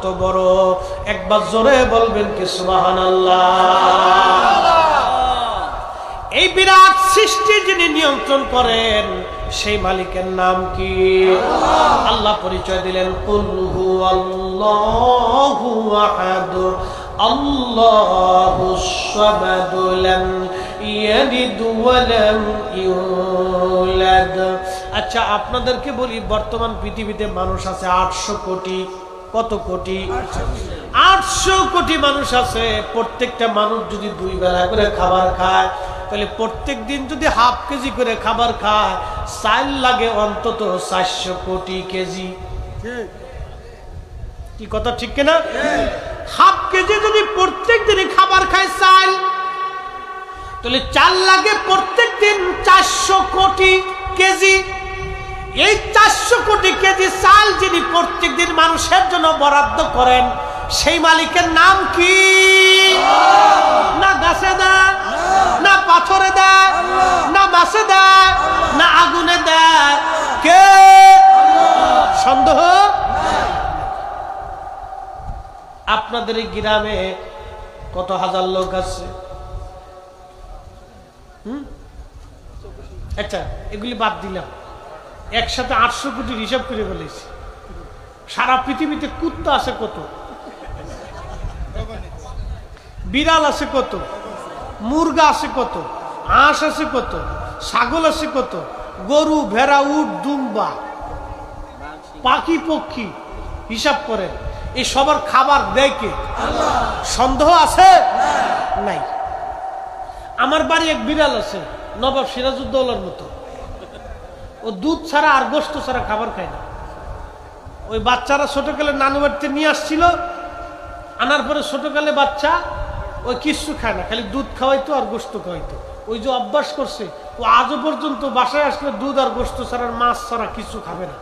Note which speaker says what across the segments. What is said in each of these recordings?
Speaker 1: তো বড় একবার জোরে বলবেন কি সুবহানাল্লাহ। এই বিরাট সৃষ্টি যিনি নিয়ন্ত্রণ করেন সেই মালিকের নাম কি? আল্লাহ পরিচয় দিলেন কুল হুয়াল্লাহু আহাদ আল্লাহুস সামাদ লাম ইয়ালিদ ওয়া লাম ইউলাদ। আচ্ছা, আপনাদেরকে বলি, বর্তমান পৃথিবীতে মানুষ আছে 800 কোটি। কত কোটি? 800 কোটি মানুষ আছে। প্রত্যেকটা মানুষ যদি 2 বেলা করে খাবার খায়, তাহলে প্রত্যেক দিন যদি হাফ কেজি করে খাবার খায়, চাল লাগে অন্তত 400 কোটি কেজি। কি কথা ঠিক কিনা? হাফ কেজি যদি প্রত্যেক দিনই খাবার খায় চাল, তাহলে চাল লাগে প্রত্যেক দিন 400 কোটি কেজি। এই 400 কোটি কেজি চাল যিনি প্রত্যেক দিন মানুষের জন্য বরাদ্দ করেন, সেই মালিকের নাম কি? না গাছে দেয়, না পাথরে দেয়, না মাছে দেয়, না আগুনে দেয়, কে? সন্দেহ? আপনাদের এই গ্রামে কত হাজার লোক আছে? আচ্ছা, এগুলি বাদ দিলাম, একসাথে 800 কোটির হিসাব করে বলেছি। সারা পৃথিবীতে কুত্তা আছে কত? বিড়াল আছে কত? মুরগা আছে কত? হাঁস আছে কত? ছাগল আছে কত? গরু, ভেড়া, উট, দুম্বা, পাখি, পক্ষী, হিসাব করেন। এই সবার খাবার দেয় কে? সন্দেহ আছে? নাই। আমার বাড়ি এক বিড়াল আছে, নবাব সিরাজউদ্দৌলার মতো। ও দুধ ছাড়া আর গোশত ছাড়া খাবার খায় না। ওই বাচ্চারা ছোটকালে নানু বাড়িতে নিয়ে আসছিল, আনার পরে ছোটকালে বাচ্চা ওই কিচ্ছু খায় না, খালি দুধ খাওয়াইতো আর গোশত খাওয়াইতো। ওই যে অভ্যাস করছে, ও আজও পর্যন্ত বাসায় আসলে দুধ আর গোশত ছাড়া, মাছ ছাড়া কিছু খাবে না।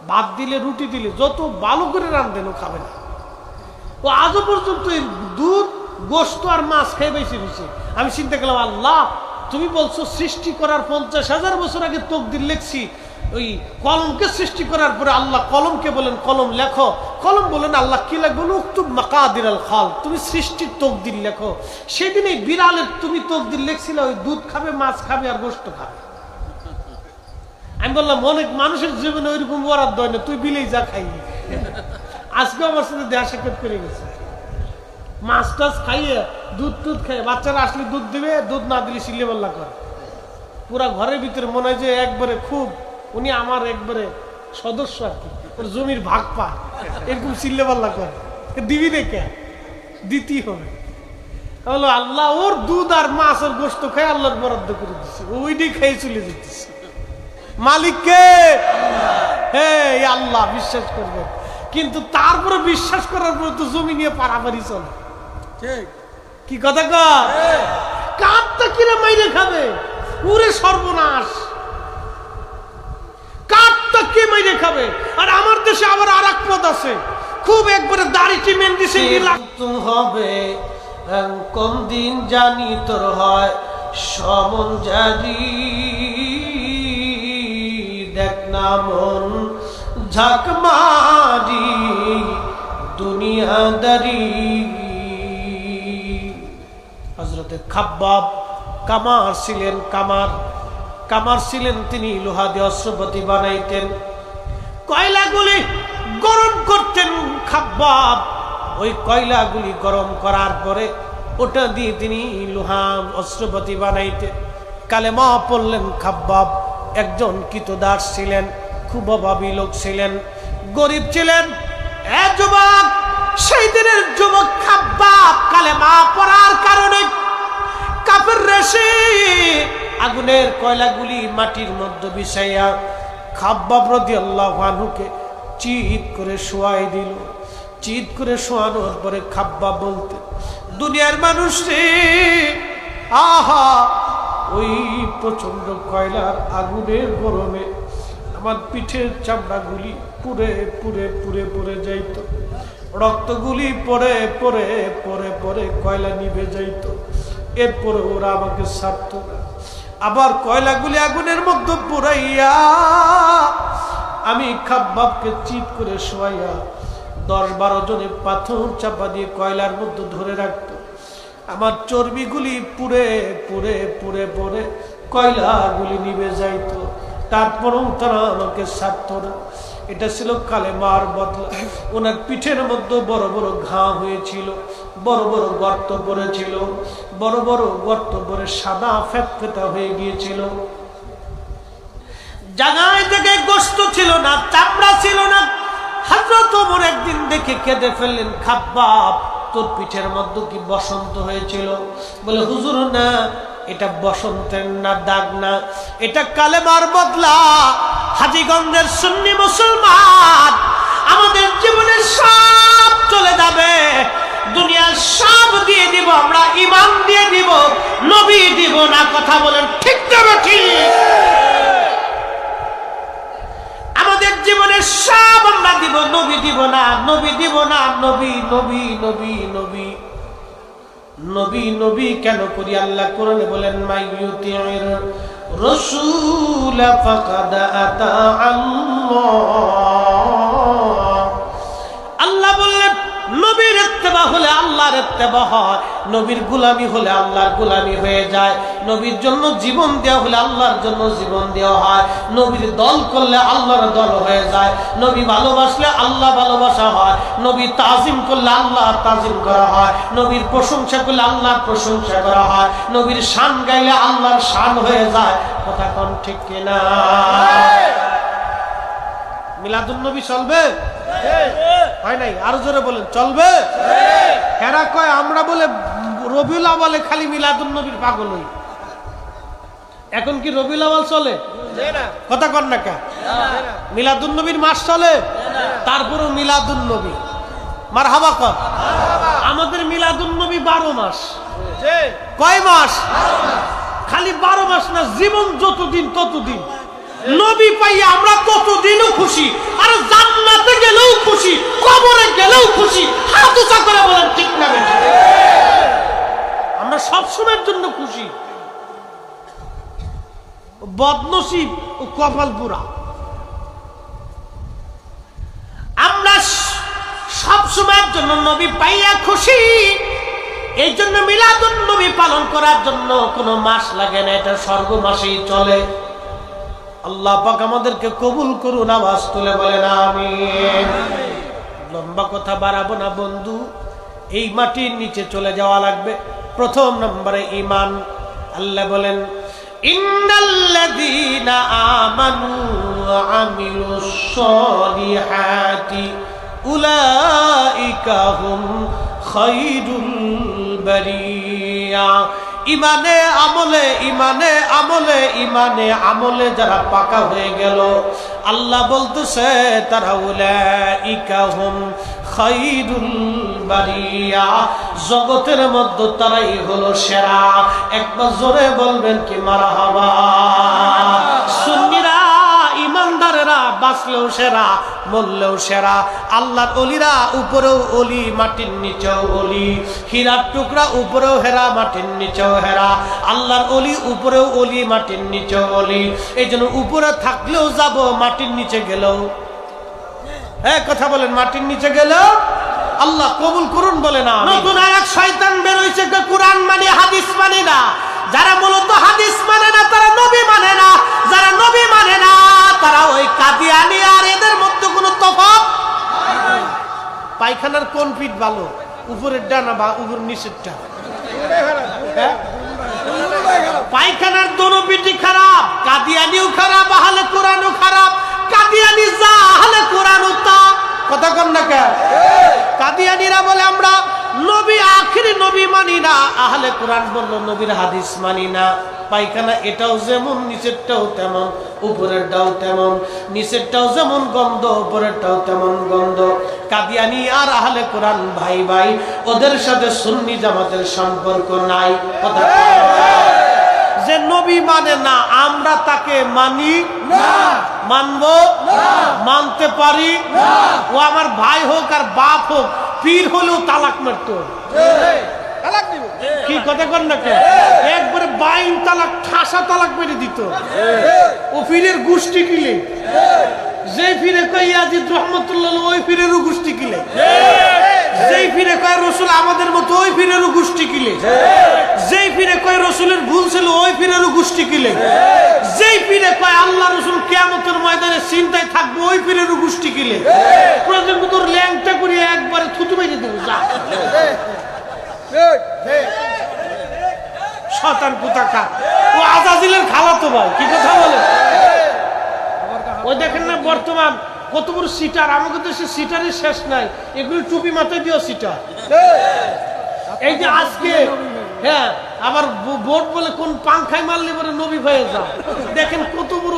Speaker 1: ভাত দিলে, রুটি দিলে, যত ভালো করে রান্ধেন ও খাবে না। ও আজও পর্যন্ত এই দুধ, গোশত আর মাছ খেয়ে বেশি বেশি। আমি চিন্তা করলাম, আল্লাহ তুমি বলছো সৃষ্টি করার 50,000 বছর আগে তকদির লিখছি। ওই কলমকে সৃষ্টি করার পরে আল্লাহ কলমকে বলেন কলম লেখো, কলম বলেন আল্লাহ কি লিখবো? উক্তুব মাকাদিরাল খাল, তুমি সৃষ্টির তকদির লেখো। সেদিন এই বিড়ালের তুমি তকদির লিখছিলে, ওই দুধ খাবে, মাছ খাবে আর গোশত খাবে। আমি বললাম, অনেক মানুষের জীবনে ওইরকম বরাদ্দ হয় না, তুই বিলেই যা খাইলি। আজকে আমার সাথে দেহা সাক্ষাৎ করে গেছে, মাছ টাছ খাইয়ে, দুধ টুধ খাইয়ে, বাচ্চারা আসলে দুধ দিবে, দুধ না দিলে সিলে পাল্লা করে। পুরা ঘরের ভিতরে মনে হয় যে একবারে খুব উনি আমার একবারে সদস্য আর কি, ওর জমির ভাগ পায়, এরকম সিলে পাল্লা করে। দিবি রেখে দিতেই হবে। বলো আল্লাহ ওর দুধ আর মাছ আর গোশত খাই আল্লাহর বরাদ্দ করে দিচ্ছে, ওইটাই খাই চলে যেতেছে। মালিককে হ্যাঁ আল্লাহ বিশ্বাস করবে, কিন্তু তারপরে বিশ্বাস করার পরে তো জমি নিয়ে পারাপারি চলে। কি কথা কর? কাঠটা কিনে মাইরে খাবে, পুরে সর্বনাশ। কাঠটা কে মাইরে খাবে? আর আমার দেশে আবার আর এক পদ আছে, খুব একবারে দাড়ি চিমেন দিছে হবে। কোন দিন জানি তোর হয় সমন জারি, দেখ না মন ঝাঁক মারি দুনিয়াদারি। হযরতে খাব্বাব কামার ছিলেন, কামার ছিলেন। তিনি লোহা দিয়ে অস্ত্রপাতি বানাইতেন, কয়লাগুলি গরম করতেন খাব্বাব। ওই কয়লাগুলি গরম করার পরে ওটা দিয়ে তিনি লোহা অস্ত্রপাতি বানাইতেন। কালেমা পড়লেন খাব্বাব। একজন কৃতদাস ছিলেন, খুব অভাবী লোক ছিলেন, গরিব ছিলেন। এ যুবক, সেই দিনের যুবক খাব্বাব কালেমা পড়ার কারণে কাফের রেশে আগুনের কয়লাগুলি মাটির মধ্যে বিছাইয়া খাব্বাব রাদিয়াল্লাহু আনহুকে চিৎ করে শোয়াই দিল। চিৎ করে শোয়ানোর পরে খাব্বাব বলতে, দুনিয়ার মানুষ রে, আহা ওই প্রচন্ড কয়লার আগুনের গরমে আমার পিঠের চামড়াগুলি পুড়ে পুড়ে পুড়ে পুড়ে যাইত, রক্তগুলি পরে পরে পরে পরে কয়লা নিভে যাইত। এরপরে ওরা আমাকে ছাড়ত না। আবার কয়লাগুলি আগুনের মধ্যে পুরাইয়া আমি খাব্বাবকে চিৎ করে শোয়াইয়া 10-12 জনে পাথর চাপা দিয়ে কয়লার মধ্যে ধরে রাখতো। আমার চর্বিগুলি পুড়ে পুড়ে পুড়ে পুড়ে কয়লাগুলি নিভে যাইত, তারপরেও তারা আমাকে ছাড়ত না। এটা ছিল কালেমার বদলা। ওনার পিঠের মধ্যে বড় বড় ঘা হয়েছিল, বড় বড় গর্ত পড়েছিল, বড় বড় গর্ত পরে সাদা ফেতফেতা হয়ে গিয়েছিল। জায়গায় জায়গায় গোশত ছিল না, চামড়া ছিল না। হযরত ওমর একদিন দেখে কেঁদে ফেললেন, খাব্বাব তোর পিঠের মধ্যে কি বসন্ত হয়েছিল? বলে হুজুর না, এটা বসন্তের না, দাগ না, এটা কালেমার বদলা। হাজীগঞ্জের সুন্নি মুসলমান, আমাদের জীবনের সব চলে যাবে, দুনিয়ার সব দিয়ে দিব, আমরা ঈমান দিয়ে দিব, নবী দিব না। কথা বলেন ঠিক না ঠিক? আমাদের জীবনের সব আমরা দিব, নবী দিব না, নবী দিব না। নবী নবী নবী নবী নবী নবী কেন করি? আল্লাহ কোরআনে বলেন মাইয়ুতির রাসূল ফাকাদ আতা আল্লাহ। আল্লাহ বললেন নবীর ইত্তেবা হলে আল্লাহর ইত্তেবা হয়, নবীর গোলামি হলে আল্লাহর গোলামি হয়ে যায়, নবীর জন্য জীবন দেওয়া হলে আল্লাহর জন্য জীবন দেওয়া হয়, নবীর দল করলে আল্লাহর দল হয়ে যায়, নবী ভালোবাসলে আল্লাহ ভালোবাসা হয়, নবী তাজিম করলে আল্লাহ তাজিম করা হয়, নবীর প্রশংসা করলে আল্লাহর প্রশংসা করা হয়, নবীর শান গাইলে আল্লাহর শান হয়ে যায়। কথা কোন ঠিক কিনা? মিলাদুন নবী চলবে? হয় নাই? আরো জোরে বলেন চলবে? এরা কয় আমরা বলে রবিউল আউয়ালে খালি মিলাদুন নবীর পাগল হই। এখন কি রবিউল আউয়াল চলে? কথা কন না কা? মিলাদুন নবীর মাস চলে, তারপরে মিলাদুন নবী মারহাবা কর। আমাদের মিলাদুন নবী 12 মাস। কয় মাস? খালি 12 মাস না, জীবন যতদিন ততদিন। নবী পাইয়া আমরা ততদিনও খুশি, আর জান্নাতে গেলেও খুশি, কবরে গেলেও খুশি। হাত উঁচা করে বলেন ঠিক না বেঠিক? আমরা সব সময়ের জন্য খুশি। বদনসিব ও কপাল পুরা। আমরা সব সময়ের জন্য নবী পাইয়া খুশি। এই জন্য মিলাদুন নবী পালন করার জন্য কোনো মাস লাগে না, এটা স্বর্গ মাসেই চলে। আল্লাহ পাক আমাদেরকে কবুল করুন, আওয়াজ তুলে বলেন আমিন। লম্বা কথা বাড়াবো না বন্ধু, এই মাটির নিচে চলে যাওয়া লাগবে। প্রথম নম্বরে ঈমান। আল্লাহ বলেন ইন্নাল্লাযীনা আমানু ওয়া আমিলুস সলিহাতি উলাইকা হুম খায়রুল বারিয়া। ইমানে আমলে, ইমানে আমলে, ইমানে আমলে যারা পাকা হয়ে গেল, আল্লাহ বলতেছে তারা উলাইকা হুম খায়রুল বারিয়া, জগতের মধ্যে তারাই হলো সেরা। একবার জোরে বলবেন কি মারহাবা? সুন্নিরা ইমানদারেরা বাঁচলেও সেরা, মরলেও সেরা। আল্লাহর ওলিরা উপরেও ওলি, মাটির নিচেও ওলি। হীরার টুকরা উপরেও হেরা, মাটির নিচেও হেরা। আল্লাহর ওলি উপরেও ওলি, মাটির নিচেও ওলি। এই জন্য উপরে থাকলেও যাব, মাটির নিচে গেলেও। হ্যাঁ কথা বলেন, মাটির নিচে গেলেও আল্লাহ কবুল করুন বলে না। নতুন এক শয়তান বের হইছে, কোরআন মানে হাদিস মানে না। যারা মূলত হাদিস মানে না তারা নবী মানে না, যারা নবী মানে না তারা ওই কাদিয়ানি। আর এদের মধ্যে কোনো তফাৎ। পায়খানার কোন পিঠ ভালো, উপরের ডানা বা উপর নিচেরটা? পায়খানার দোনো পিঠই খারাপ। কাদিয়ানিও খারাপ, আহলে কোরআনও খারাপ। কাদিয়ানি যা, আহলে কোরআনও তা। কথা কন না কেন? কাদিয়ানিরা বলে আমরা নবী আখিরি নবী মানি না, আহলে কোরআন বলল নবীর হাদিস মানি না। পায়খানা এটাও যেমন নিচেরটাও তেমন, উপরেরটাও তেমন। নিচেরটাও যেমন গন্ধ, উপরেরটাও তেমন গন্ধ। কাদিয়ানি আর আহলে কোরআন ভাই ভাই, ওদের সাথে সুন্নি জামাতের সম্পর্ক নাই। কথা যে নবী মানে না আমরা তাকে মানি না, মানবো না, মানতে পারি না। ও আমার ভাই হোক আর বাপ হোক, পীর হলেও তালাক মারতো। কি কথা কর না কেন? একবারে বাইন তালাক, ঠাসা তালাক মেরে দিত। ও পীরের গোষ্ঠী কিলে যেই ফিরে কয় ইয়াজিদ রহমতুল্লাহ ওই ফিরেরও গোষ্ঠী কিলে, যেই ফিরে কয় রসুল আমাদের মতো ওই ফিরেরও গোষ্ঠী কিলে, যেই ফিরে কয় রসুলের ভুল ছিল ওই ফিরেরও গোষ্ঠী কিলে, যেই ফিরে কয় আল্লাহ রসুল কিয়ামতের ময়দানে চিন্তায় থাকবো ওই ফিরেরও গোষ্ঠী কিলে। প্রয়োজন তোর ল্যাংটা করিয়ে একবারে থুতু মেরে দেবো যা। শয়তান কোথাকার, ও আজাজিলের খালাতো ভাই, কি কথা বলে? ওই দেখেন না বর্তমান কত বড় সিটার, আমাদের দেশে সিটারের শেষ নাই, এগুলো টুপি মাথায় দিও সিটার। এই যে আজকে হ্যাঁ আবার ভোট বলে কোন পাংখায় মারলে পরে নবী হয়ে যায়, দেখেন কত বড়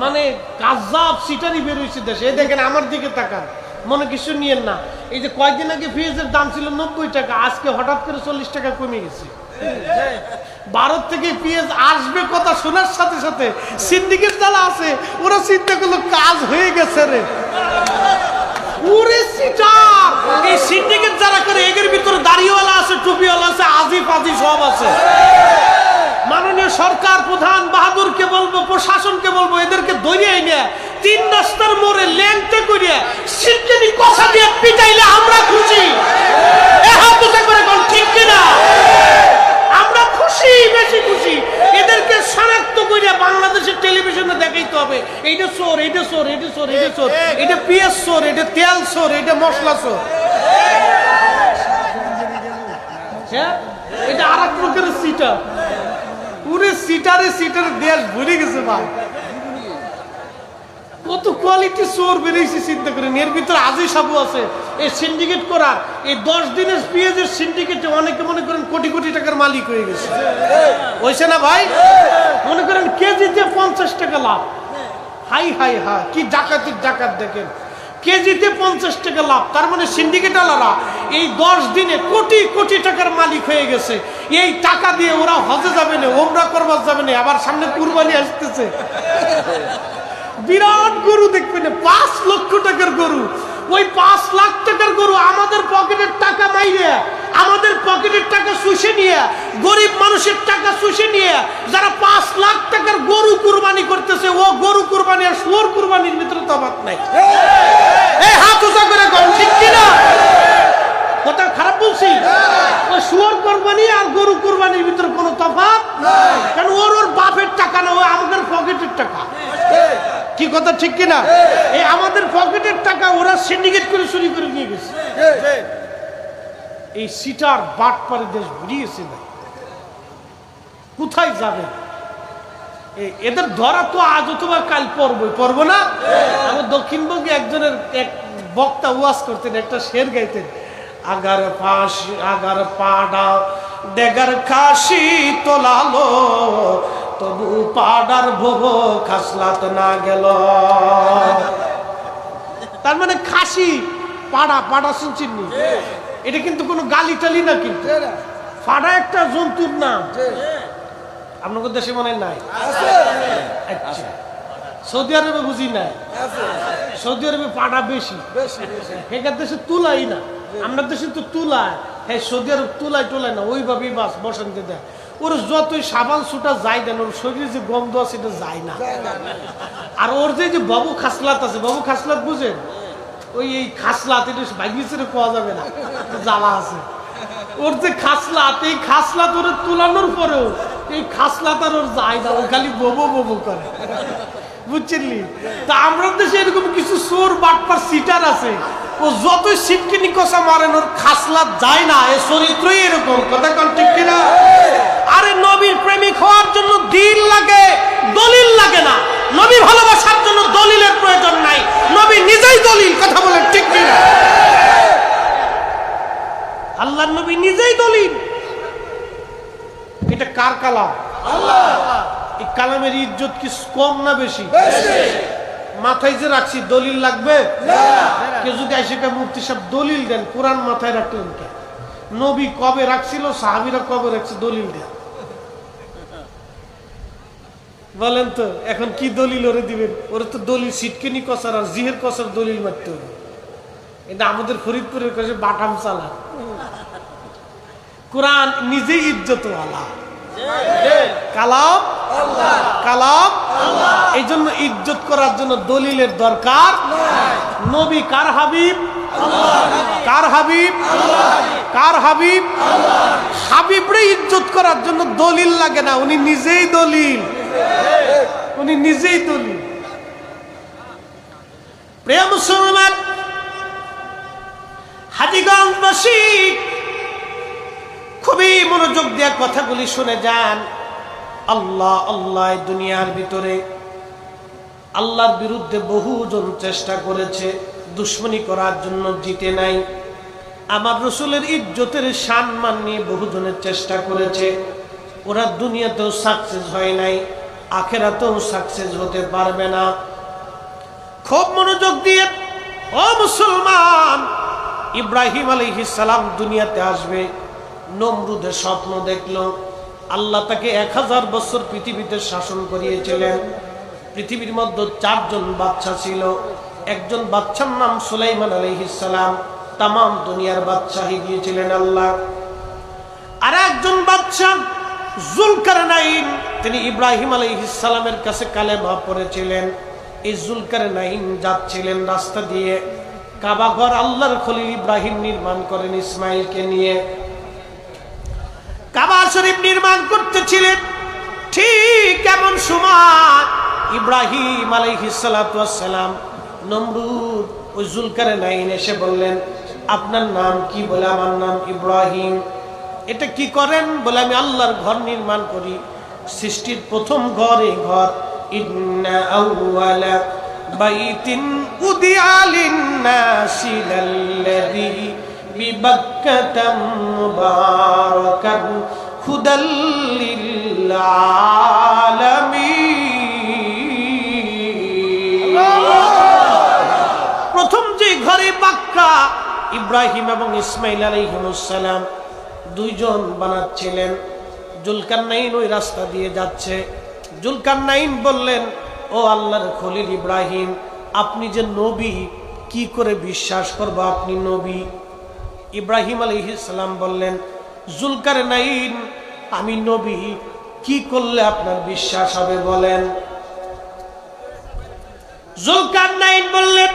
Speaker 1: মানে কাজাব সিটারই বের হয়েছে দেশে। এই দেখেন আমার দিকে তাকান, মনে কিছু নিয়েন না। এই যে কয়েকদিন আগে পেঁয়াজের দাম ছিল 90 টাকা, আজকে হঠাৎ করে 40 টাকা কমে গেছে। ভারত থেকে পেঁয়াজ আসবে কথা শোনার সাথে সাথে সিন্ডিকেট যারা আছে ওরা চিন্তা করলো কাজ হয়ে গেছে রে। ওরে সিটার, এই সিন্ডিকেট যারা করে এদের ভিতরে দাড়িওয়ালা আছে, টুপিওয়ালা আছে, আজি পাজি সব আছে। মাননীয় সরকার প্রধান বাহাদুরকে বলবো, প্রশাসনকে বলবো, এদেরকে ধরে এনে 3 রাস্তার মোড়ে ল্যাংটে করে সিন্ডিকেট কথা দিয়ে পিটাইলে আমরা খুশি। ঠিক কিনা? আমরা খুশি, বেশি খুশি। এদেরকে শনাক্ত করে বাংলাদেশের টেলিভিশনে দেখাইতে হবে এইটা চোর, এইটা চোর, এইটা চোর, এইটা চোর, এটা পেঁয়াজ চোর, এটা তেল চোর, এটা মশলা চোর। হ্যাঁ, এটা আর এক প্রকারের সিটার। পুরো সিটারে সিটারে দেশ ভরে গেছে ভাই। কত কোয়ালিটি চোর বেরিয়েছে চিন্তা করেন। এর ভিতরে আজি সাবু আছে। এই সিন্ডিকেট করার এই 10 দিনের পেঁয়াজের সিন্ডিকেটে অনেকে মনে করেন কোটি কোটি টাকার মালিক হয়ে গেছে, হয়েছে না ভাই? মনে করেন কেজিতে 50 টাকা লাভ। হাই হাই হাই, কি ডাকাতির ডাকাত দেখেন, কেজিতে 50 টাকা লাভ। তার মানে সিন্ডিকেটওয়ালারা এই 10 দিনে কোটি কোটি টাকার মালিক হয়ে গেছে। এই টাকা দিয়ে ওরা হজে যাবে না, ওমরা করবার যাবে না, আবার সামনে কুরবানি আসতেছে। বিরাট গরু দেখবেন, 5 লক্ষ টাকার গরু। ওই 5 লাখ টাকার গরু আমাদের পকেটের টাকা মাইরে, আমাদের পকেটের টাকা শুষে নিয়ে, গরিব মানুষের টাকা শুষে নিয়ে যারা 5 লাখ টাকার গরু কুরবানি করতেছে, ও গরু কুরবানি আর শুয়োর কুরবানির ভিতরে তফাৎ নাই। এই হাত উঁচা করে কম, ঠিক কিনা? কথা খারাপ বলছি? ওই শুয়োর কুরবানি আর গরু কুরবানির ভিতরে কোনো তফাৎ নাই, কারণ ওর বাপের টাকা না, ও আমাদের পকেটের টাকা। কি কথা ঠিক কিনা? এই আমাদের পকেটের টাকা ওরা সিন্ডিকেট করে চুরি করে নিয়ে গেছে। এই সিটার বাটপারে দেশ ঘুরিয়েছে না, কোথায় যাবে? এদের ধরা তো আজ অথবা কাল পড়বো না। আমার দক্ষিণবঙ্গে একজনের এক বক্তা ওয়াজ করতেন, একটা শের গাইতেন, আগার ফাঁসি আগার পাডা ডেগার খাসি তোলালো, তবু পাডার ভোগ খাসলাত না গেল। তার মানে খাসি পাডা, পাডা শুনছেন নি? এটা কিন্তু কোনো গালি টালি না, কিন্তু পাডা একটা জন্তুর নাম। আপনাদের দেশে মনে নাই? আচ্ছা, সৌদি আরবে বুঝি নাই, সৌদি আরবে পাডা বেশি। এখান দেশে তুলাই না, আমরা দেশে তো তুলায়, হ্যাঁ সৌদি আরব তুলাই টোলাই না, ওইভাবেই বাস বসানতে দেয়। ওর যতই সাবান সুটা যাই দেন, ওর শরীরে যে গন্ধ আছে এটা যায় না। আর ওর যে বাবু খাসলাত আছে, বাবু খাসলাত বুঝেন? ওই এই খাসলাত, এটা ভাগ্যিসের পাওয়া যাবে না, জ্বালা আছে। ওর যে খাসলাত, এই খাসলাত ওর তুলানোর পরেও এই খাসলাত আর ওর যায় না, ও খালি ববো ববো করে, বুঝছেনলি? তা আমরা দেশে এরকম কিছু চোর বাটপার সিটার আছে, ও যতই সিটকিনি কষা মারেন ওর খাসলাত যায় না। এ চরিত্রই এরকম, কথা কন ঠিক কিনা? আরে নবীর প্রেমিক হওয়ার জন্য দিল লাগে, দলিল লাগে না। নবী ভালোবাসার জন্য দলিলের প্রয়োজন নাই, নবী নিজেই দলিল, কথা বলেন ঠিক কিনা? আল্লাহর নবী নিজেই দলিল। এটা কার কালাম? আল্লাহ। এই কালামের ইজ্জত কি কম না বেশি? মাথায় যে রাখছি দলিল লাগবে না। কেউ যদি এসে মুফতি সাহেব দলিল দেন, কোরআন মাথায় রাখলেন কে? নবী কবে রাখছিল, সাহাবীরা কবে রাখছে, দলিল দেন। বলেন তো এখন কি দলিল ওরে দিবেন? ওরে তো দলিল সিটকিনি কসার আর জিহের কসার দলিল মারতে হবে। এটা আমাদের ফরিদপুরের কাছে বাটাম চালা। কোরআন নিজেই ইজ্জতওয়ালা, কালাম কালাম এই জন্য ইজ্জত করার জন্য দলিলের দরকার। নবী কার হাবিব? কার হাবিব? কার হাবিব? হাবিবরে ইজ্জত করার জন্য দলিল লাগে না, উনি নিজেই দলিল, উনি নিজেই দলিল। প্রিয় মুসলমান, হাজীগঞ্জবাসী খুবই মনোযোগ দিয়ে কথাগুলি শুনে যান। আল্লাহ আল্লাহ দুনিয়ার ভিতরে আল্লাহর বিরুদ্ধে বহুজন চেষ্টা করেছে, দুশ্মনী করার জন্য জিতে নাই। আমার রসুলের ইজ্জতের সম্মান নিয়ে বহুজনের চেষ্টা করেছে, ওরা দুনিয়াতেও সাকসেস হয় নাই, আখেরাতেও সাকসেস হতে পারবে না। খুব মনোযোগ দিয়ে ও মুসলমান, ইব্রাহিম আলাইহিস সালাম দুনিয়াতে আসবে, নমরুদের স্বপ্ন দেখলো। আল্লাহ তাকে 1000 বছর পৃথিবীতে শাসন করিয়েছিলেন। পৃথিবীর মধ্যে 4 জন বাদশা ছিল। একজন বাদশার নাম সুলাইমান আলাইহিস সালাম, তাম দুনিয়ার বাদশাহী দিয়েছিলেন আল্লাহ। আর একজন বাদশা জুলকারনাইন, তিনি ইব্রাহিম আলাইহিস সালামের কাছে কালেমা পড়েছিলেন। এই জুলকারনাইন যাচ্ছিলেন রাস্তা দিয়ে, কাবা ঘর আল্লাহর খলিল ইব্রাহিম নির্মাণ করেন ইসমাইলকে নিয়ে। কাবা শরীফ নির্মাণ করতেছিলেন, ঠিক এমন সময় ইব্রাহিম আলাইহিস সালাতু ওয়াস সালাম নমরুদ ওই জুলকারনাইন এসে বললেন, আপনার নাম কি? বলে আমার নাম ইব্রাহিম। এটা কি করেন? বলে আমি আল্লাহর ঘর নির্মাণ করি, সৃষ্টির প্রথম ঘর এই ঘর। ইন্না আউওয়ালা বাইতিন উদিআ লিন-নাসি লাল্লাযী বিবাক্কাতা মুবারাকান হুদাল লিল আলামিন। প্রথম যে ঘরে বাক্কা ইব্রাহিম এবং ইসমাইল আলাইহিমুস সালাম দুইজন বানাচ্ছিলেন। জুলকারনাইন ওই রাস্তা দিয়ে যাচ্ছে। জুলকারনাইন বললেন, ও আল্লাহর খলিল ইব্রাহিম, আপনি যে নবী, কি করে বিশ্বাস করব আপনি নবী? ইব্রাহিম আলাইহিস সালাম বললেন, জুলকারনাইন, আমি নবী, কি করলে আপনার বিশ্বাস হবে বলেন? জুলকারনাইন বললেন,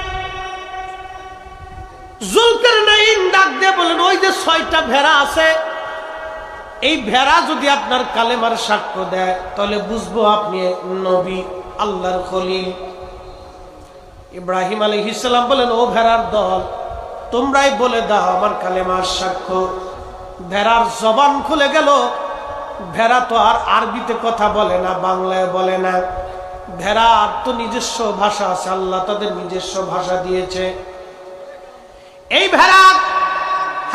Speaker 1: জুলকারনাইন ডাক দিয়ে বলেন, ওই যে 6টা ভেড়া আছে, এই ভেড়া যদি আপনার কালেমার সাক্ষ্য দেয় তাহলে বুঝবো আপনি নবী, আল্লাহর খলিল। ইব্রাহিম আলাইহিস সালাম বলেন, ও ভেড়ার দল, তোমরাই বলে দাও আমার কালেমার সাক্ষ্য। ভেড়ার জবান খুলে গেল। ভেড়া তো আর আরবিতে কথা বলে না, বাংলায় বলে না। ভেড়ার তো নিজস্ব ভাষা আছে, আল্লাহ তাদের নিজস্ব ভাষা দিয়েছে। এই ভেড়া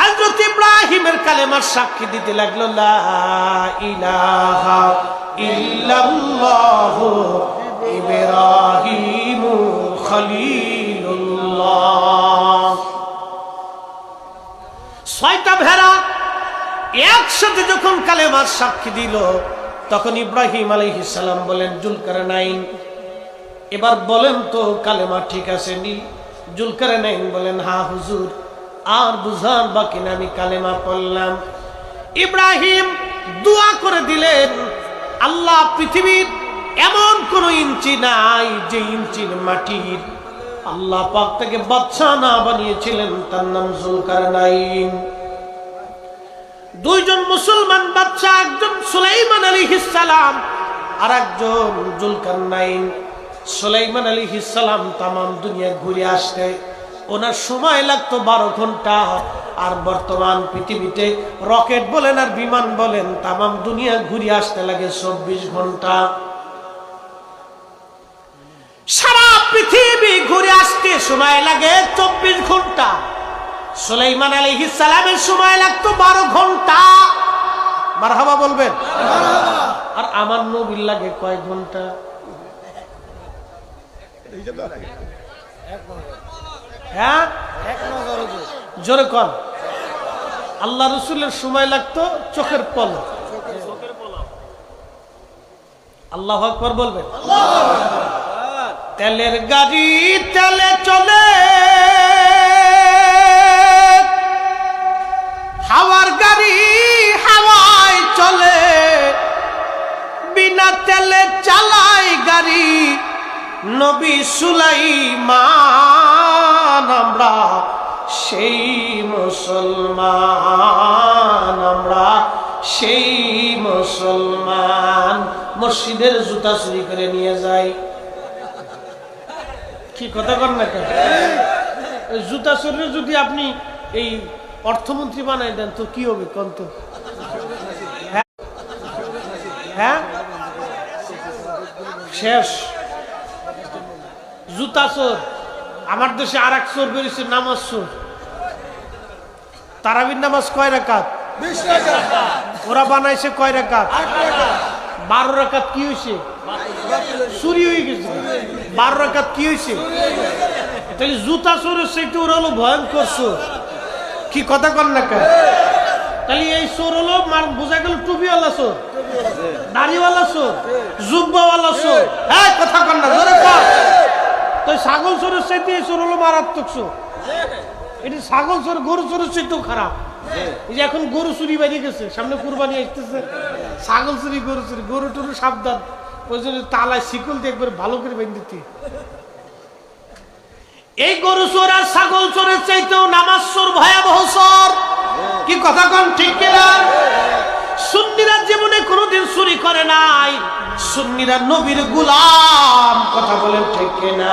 Speaker 1: হযরত ইব্রাহিমের কালেমার সাক্ষী দিতে লাগলো, লা ইলাহা ইল্লাল্লাহু ইব্রাহিমু খলিলুল্লাহ। 6টা ভেড়া একসাথে যখন কালেমার সাক্ষী দিল, তখন ইব্রাহিম আলাইহিস সালাম বলেন, জুলকারনাইন, এবার বলেন তো কালেমা ঠিক আছে নি? জুলকারনাইন বলেন, হ্যাঁ হুজুর, আর বুঝান বাকি না, আমি কালেমা পড়লাম। ইব্রাহিম দোয়া করে দিলেন, আল্লাহ, পৃথিবীর এমন কোন ইঞ্চি নাই যে ইঞ্চির মাটির আল্লাহ পাক তাকে বাদশা না বানিয়েছিলেন, তার নাম জুলকারনাইন। দুইজন মুসলমান বাদশা, একজন সুলাইমান আলাইহিস সালাম আর একজন জুলকারনাইন। সুলাইমান আলাইহিস সালাম তাম দুনিয়া ঘুরে আসতে ওনার সময় লাগতো 12 ঘন্টা, আর বর্তমান পৃথিবীতে রকেট বলেন আর বিমান বলেন, তাম দুনিয়া ঘুরে আসতে লাগে 24 ঘন্টা। সারা পৃথিবী ঘুরে আসতে সময় লাগে 24 ঘন্টা। সুলাইমান আলাইহিস সালামের সময় লাগতো 12 ঘন্টা। মারহাবা বলবেন। আর আমার নবীর লাগে কয় ঘন্টা? হ্যাঁ, জোরে কন। আল্লাহ রসুলের সময় লাগতো চোখের পলক। আল্লাহু আকবার বলবেন। তেলের গাড়ি তেলে চলে, হাওয়ার গাড়ি হাওয়ায় চলে, বিনা তেলে চালায় গাড়ি নবী সুলাইমান। আমরা সেই মুসলমান, আমরা সেই মুসলমান। মসজিদের জুতা চুরি করে নিয়ে যায়। কি কথা কন না কেন? জুতা চুরি যদি আপনি এই অর্থমন্ত্রী বানাই দেন তো কি হবে কোন তো? হ্যাঁ, শেষ। জুতা চোর। আমার দেশে আর এক চোর বেরিয়েছে, নামাজ চোর। তারাবির নামাজ কয় রাকাত?
Speaker 2: 20 রাকাত।
Speaker 1: ওরা বানাইছে কয় রাকাত? 12 রাকাত। কি হয়েছে? চুরি হয়ে গেছে। 12 রাকাত কি হয়েছে? তাহলে জুতা চোরের সেইটা ওরা হলো ভয়ঙ্কর চোর। কি কথা কন না কেন? তাহলে এই চোর হলো বোঝা গেল টুপিওয়ালা চোর, দাড়িওয়ালা চোর, জুব্বাওয়ালা চোর। হ্যাঁ, কথা কন না, জোরে কর। তো ছাগল চোরের চাইতে এই চোর হলো মারাত্মক চোর। এটা ছাগল চোর গরু চোরের চাইতেও খারাপ। এই যে এখন গরু চুরি বেরিয়ে গেছে, সামনে কুরবানি আসতেছে, ছাগল চুরি, গরু চুরি। গরু টরু সাবধান, ওই জন্য তালায় শিকল দিয়ে একবার ভালো করে বেঁধে দিতে। এই গরু চোর আর ছাগল চোরের চাইতেও নামাজ চোর ভয়াবহ চোর। কি কথা কন ঠিক কিনা? সুন্নিরা জীবনে কোনোদিন চুরি করে নাই। সুন্নিরা নবীর গোলাম। কথা বলেন ঠিক কিনা?